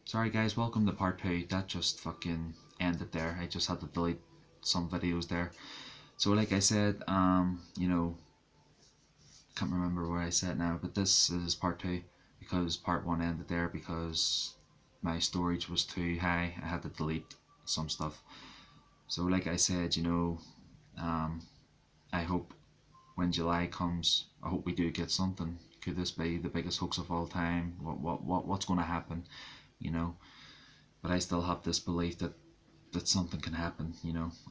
Sorry guys, welcome to part 2. That just fucking ended there. I just had to delete some videos there. So like I said, can't remember where I said now, but this is part 2 because part 1 ended there because my storage was too high. I had to delete some stuff. So like I said, I hope when July comes, I hope we do get something. Could this be the biggest hoax of all time? What's going to happen? But I still have this belief that something can happen.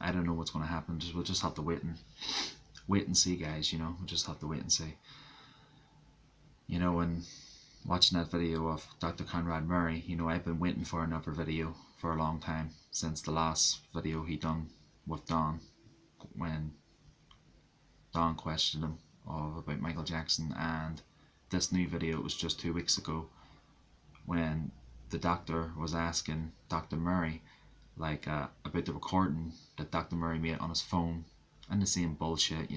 I don't know what's going to happen. We'll just have to wait and see, guys. We'll just have to wait and see. And watching that video of Dr. Conrad Murray, I've been waiting for another video for a long time, since the last video he done with Don, when Don questioned him about Michael Jackson, and this new video was just 2 weeks ago when the doctor was asking Dr. Murray about the recording that Dr. Murray made on his phone, and the same bullshit,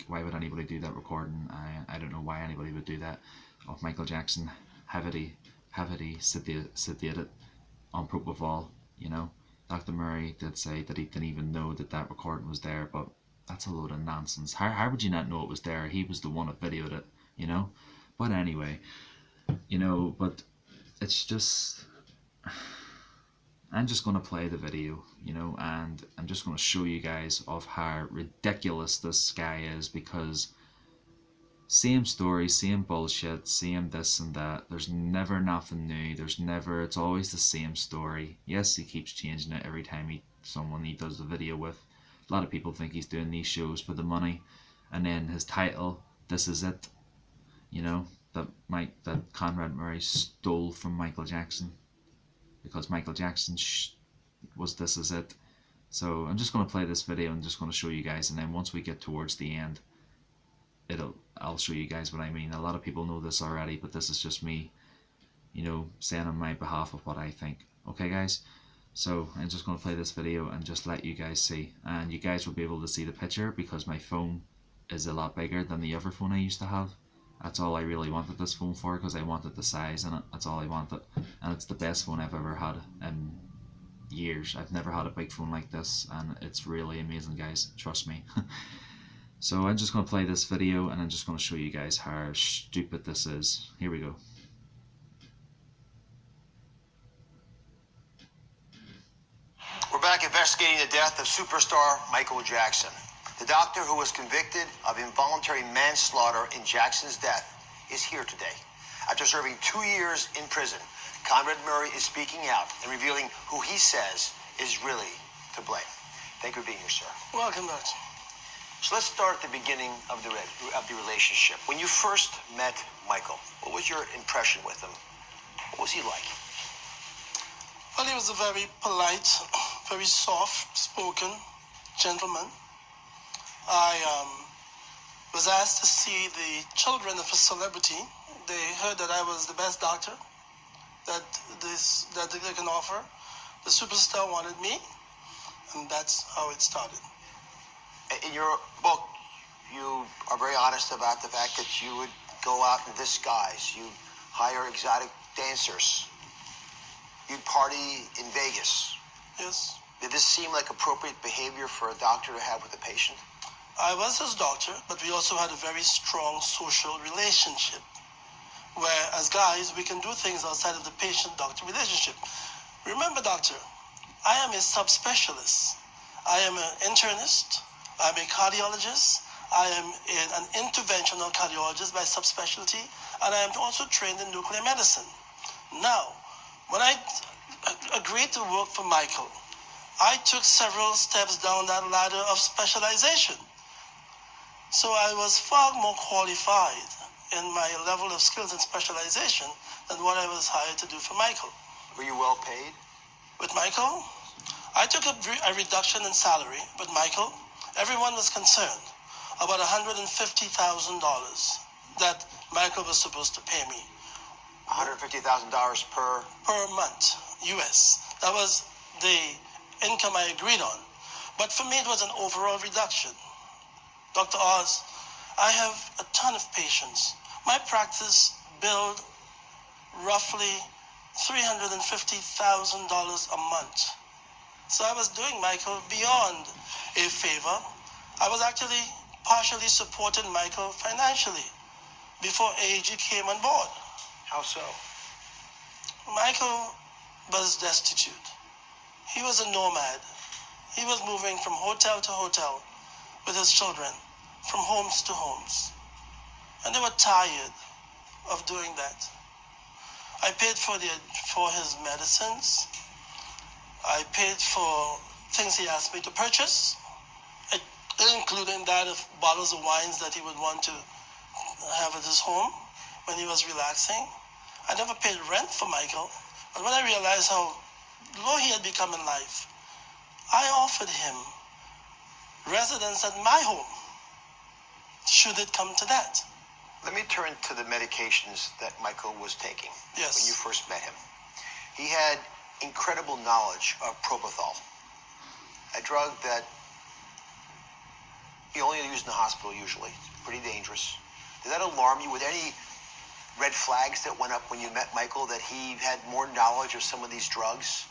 why would anybody do that recording? I don't know why anybody would do that of Michael Jackson heavily sedated on propofol. Dr. Murray did say that he didn't even know that recording was there, but that's a load of nonsense. How would you not know it was there? He was the one that videoed it, But anyway, but it's just, I'm just going to play the video, and I'm just going to show you guys of how ridiculous this guy is, because same story, same bullshit, same this and that. There's never nothing new. It's always the same story. Yes, he keeps changing it every time someone he does the video with. A lot of people think he's doing these shows for the money, and then his title, "This Is It," that Conrad Murray stole from Michael Jackson, because Michael Jackson was "This Is It." So I'm just going to play this video and just going to show you guys, and then once we get towards the end, I'll show you guys what I mean. A lot of people know this already, but this is just me, saying on my behalf of what I think. Okay guys, so I'm just going to play this video and just let you guys see, and you guys will be able to see the picture because my phone is a lot bigger than the other phone I used to have. That's all I really wanted this phone for, because I wanted the size in it. That's all I wanted, and it's the best phone I've ever had in years. I've never had a big phone like this, and it's really amazing, guys, trust me. So I'm just going to play this video, and I'm just going to show you guys how stupid this is. Here we go. We're back investigating the death of superstar Michael Jackson. The doctor who was convicted of involuntary manslaughter in Jackson's death is here today. After serving 2 years in prison, Conrad Murray is speaking out and revealing who he says is really to blame. Thank you for being here, sir. Welcome, Doctor. So let's start at the beginning of the relationship. When you first met Michael, what was your impression with him? What was he like? Well, he was a very polite, very soft-spoken gentleman. I was asked to see the children of a celebrity. They heard that I was the best doctor that they can offer. The superstar wanted me, and that's how it started. In your book, you are very honest about the fact that you would go out in disguise. You'd hire exotic dancers. You'd party in Vegas. Yes. Did this seem like appropriate behavior for a doctor to have with a patient? I was his doctor, but we also had a very strong social relationship, where as guys, we can do things outside of the patient-doctor relationship. Remember, doctor, I am a subspecialist. I am an internist. I'm a cardiologist. I am an interventional cardiologist by subspecialty, and I am also trained in nuclear medicine. Now, when I agreed to work for Michael, I took several steps down that ladder of specialization. So I was far more qualified in my level of skills and specialization than what I was hired to do for Michael. Were you well paid? With Michael, I took a reduction in salary. With Michael, everyone was concerned about $150,000 that Michael was supposed to pay me. $150,000 per month, US. That was the income I agreed on. But for me, it was an overall reduction. Dr. Oz, I have a ton of patients. My practice billed roughly $350,000 a month. So I was doing Michael beyond a favor. I was actually partially supporting Michael financially before AAG came on board. How so? Michael was destitute. He was a nomad. He was moving from hotel to hotel with his children, from homes to homes. And they were tired of doing that. I paid for his medicines. I paid for things he asked me to purchase, including that of bottles of wines that he would want to have at his home when he was relaxing. I never paid rent for Michael, but when I realized how low he had become in life, I offered him residence at my home, should it come to that. Let me turn to the medications that Michael was taking. Yes. When you first met him. He had incredible knowledge of propofol, a drug that he only used in the hospital usually. It's pretty dangerous. Did that alarm you? Were there any red flags that went up when you met Michael, that he had more knowledge of some of these drugs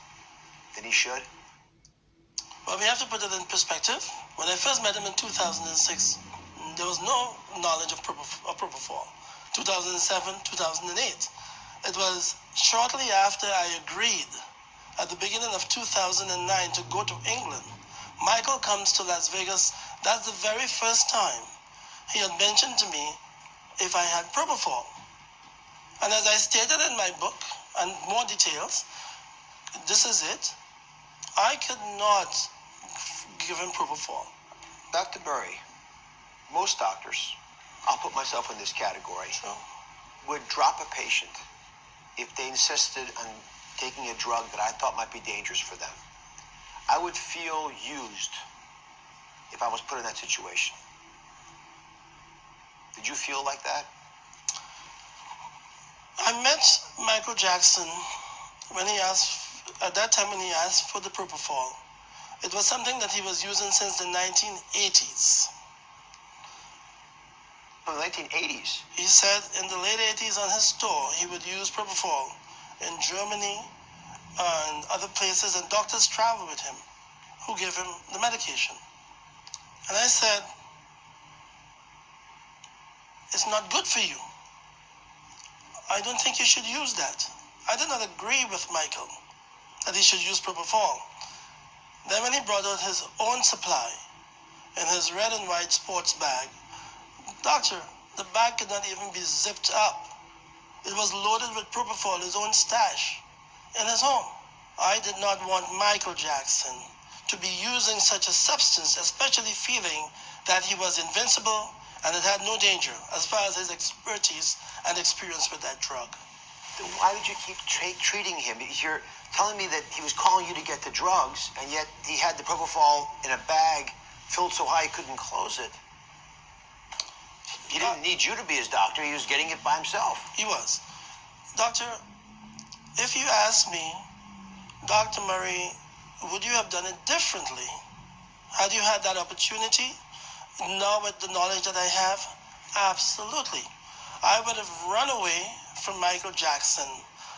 than he should? Well, we have to put it in perspective. When I first met him in 2006, there was no knowledge of propofol. 2007, 2008. It was shortly after I agreed at the beginning of 2009 to go to England. Michael comes to Las Vegas. That's the very first time he had mentioned to me if I had propofol. And as I stated in my book, and more details, this is it. I could not give him propofol. Dr. Murray, most doctors, I'll put myself in this category, Sure. would drop a patient if they insisted on taking a drug that I thought might be dangerous for them. I would feel used if I was put in that situation. Did you feel like that? I met Michael Jackson when he asked, at that time when he asked for the propofol. It was something that he was using since the 1980s. From the 1980s? He said in the late 80s on his store, he would use propofol in Germany and other places, and doctors traveled with him who gave him the medication. And I said, it's not good for you. I don't think you should use that. I did not agree with Michael that he should use propofol. Then when he brought out his own supply in his red and white sports bag, doctor, the bag could not even be zipped up. It was loaded with propofol, his own stash, in his home. I did not want Michael Jackson to be using such a substance, especially feeling that he was invincible and it had no danger as far as his expertise and experience with that drug. Then why did you keep treating him? You're telling me that he was calling you to get the drugs, and yet he had the propofol in a bag filled so high he couldn't close it. He didn't need you to be his doctor. He was getting it by himself. He was. Doctor, if you ask me, Dr. Murray, would you have done it differently? Had you had that opportunity, now with the knowledge that I have? Absolutely. I would have run away from Michael Jackson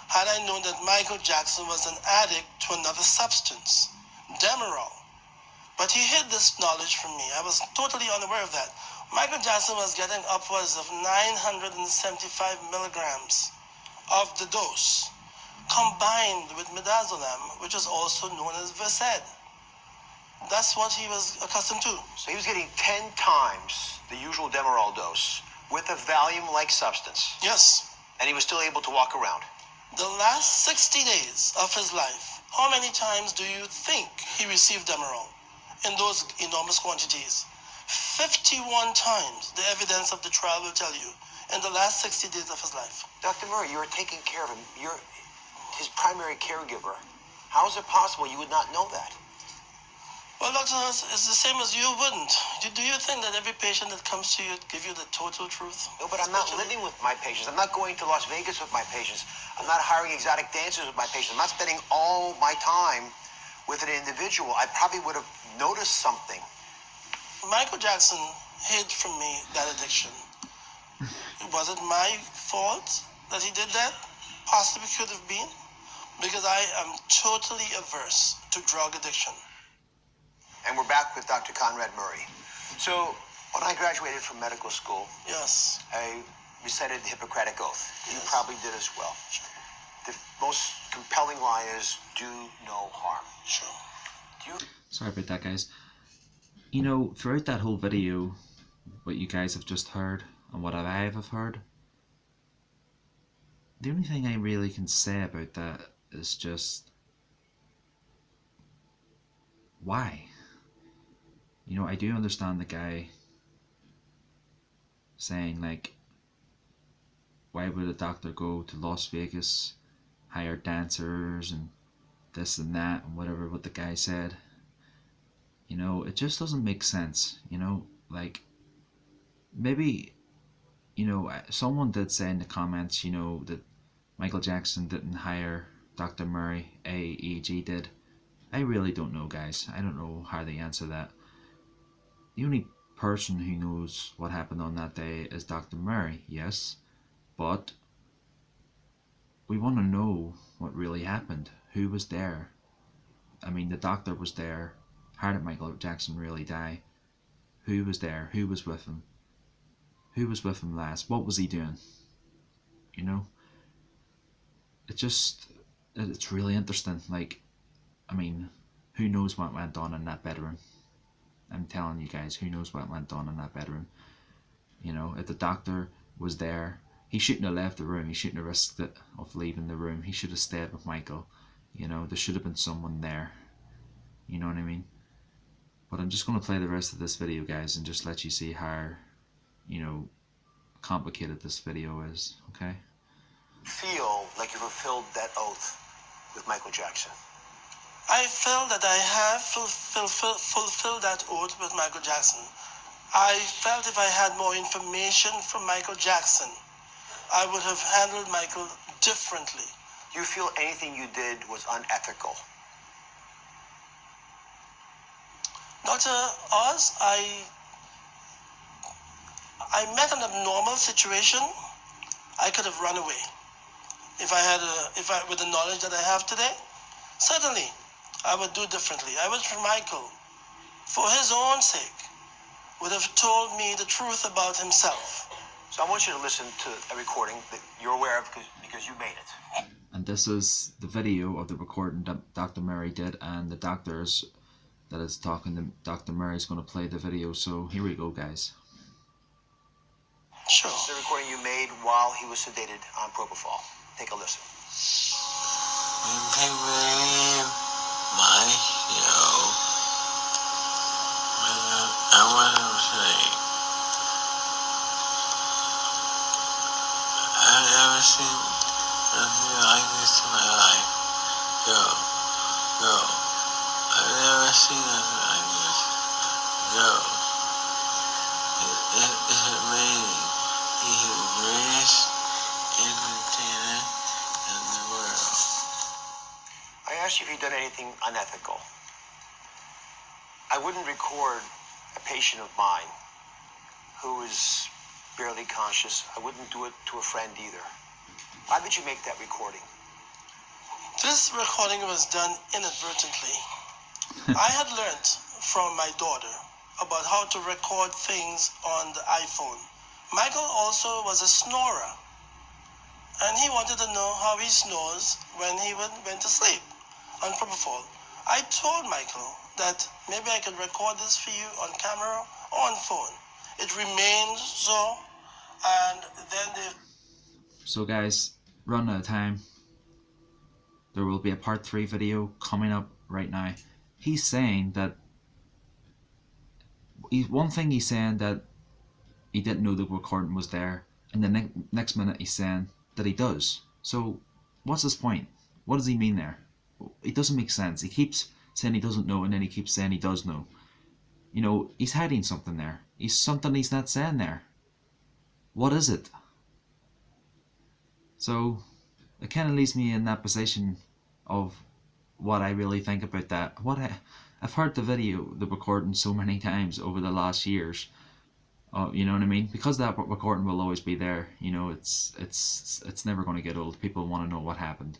had I known that Michael Jackson was an addict to another substance, Demerol. But he hid this knowledge from me. I was totally unaware of that. Michael Jackson was getting upwards of 975 milligrams of the dose, combined with midazolam, which is also known as Versed. That's what he was accustomed to. So he was getting 10 times the usual Demerol dose with a Valium-like substance. Yes. And he was still able to walk around. The last 60 days of his life, how many times do you think he received Demerol in those enormous quantities? 51 times, the evidence of the trial will tell you, in the last 60 days of his life. Dr. Murray, you were taking care of him. You're his primary caregiver. How is it possible you would not know that? Well, doctor, it's the same as you wouldn't. Do you think that every patient that comes to you give you the total truth? No, but I'm not living with my patients. I'm not going to Las Vegas with my patients. I'm not hiring exotic dancers with my patients. I'm not spending all my time with an individual. I probably would have noticed something. Michael Jackson hid from me that addiction. Was it my fault that he did that? Possibly could have been. because I am totally averse to drug addiction. And we're back with Dr. Conrad Murray. So, when I graduated from medical school, Yes. I recited the Hippocratic Oath. You Yes. probably did as well. Sure. The most compelling line is, do no harm. Sure. Do you... Sorry about that, guys. You know, throughout that whole video, what you guys have just heard and what I have heard, the only thing I really can say about that is just, why? You know, I do understand the guy saying, like, why would a doctor go to Las Vegas, hire dancers and this and that and whatever what the guy said. You know, it just doesn't make sense. You know, like, maybe, you know, someone did say in the comments, you know, that Michael Jackson didn't hire Dr. Murray, AEG did. I really don't know, guys. I don't know how they answer that. The only person who knows what happened on that day is Dr. Murray, yes, but we want to know what really happened. Who was there? I mean, the doctor was there. How did Michael Jackson really die? Who was there? Who was with him? Who was with him last? What was he doing? You know? It's really interesting. Like, I mean, who knows what went on in that bedroom? I'm telling you guys, who knows what went on in that bedroom? You know, if the doctor was there, he shouldn't have left the room. He shouldn't have risked it of leaving the room. He should have stayed with Michael. You know, there should have been someone there. You know what I mean? But I'm just going to play the rest of this video, guys, and just let you see how, you know, complicated this video is, okay? Feel like you fulfilled that oath with Michael Jackson? I feel that I have fulfilled that oath with Michael Jackson. I felt if I had more information from Michael Jackson, I would have handled Michael differently. Do you feel anything you did was unethical? Dr. Oz, I met an abnormal situation. I could have run away. If I with the knowledge that I have today, certainly I would do differently. I wish Michael, for his own sake, would have told me the truth about himself. So I want you to listen to a recording that you're aware of because you made it. And this is the video of the recording that Dr. Murray did, and the doctors that is talking to Dr. Murray is going to play the video. So here we go, guys. Sure. This is the recording you made while he was sedated on propofol. Take a listen. My show. I want to say, I've never seen nothing like this in my life. Go. I've never seen nothing like this. Go. It's amazing. He's the greatest entertainer in the world. I asked you if you'd done anything unethical. I wouldn't record a patient of mine who is barely conscious. I wouldn't do it to a friend either. Why did you make that recording? This recording was done inadvertently. I had learned from my daughter about how to record things on the iPhone. Michael also was a snorer, and he wanted to know how he snores when he went to sleep on propofol. I told Michael that maybe I could record this for you on camera or on phone. It remained so, and then they... So guys, run out of time. There will be a part 3 video coming up right now. He's saying that one thing he's saying that he didn't know the recording was there, and the next minute he's saying that he does. So what's his point? What does he mean there? It doesn't make sense. He keeps saying he doesn't know, and then he keeps saying he does know. You know, he's hiding something there. He's something he's not saying there. What is it? So it kind of leaves me in that position of what I really think about that. I've heard the recording so many times over the last years. You know what I mean? Because that recording will always be there. You know, it's never going to get old. People want to know what happened.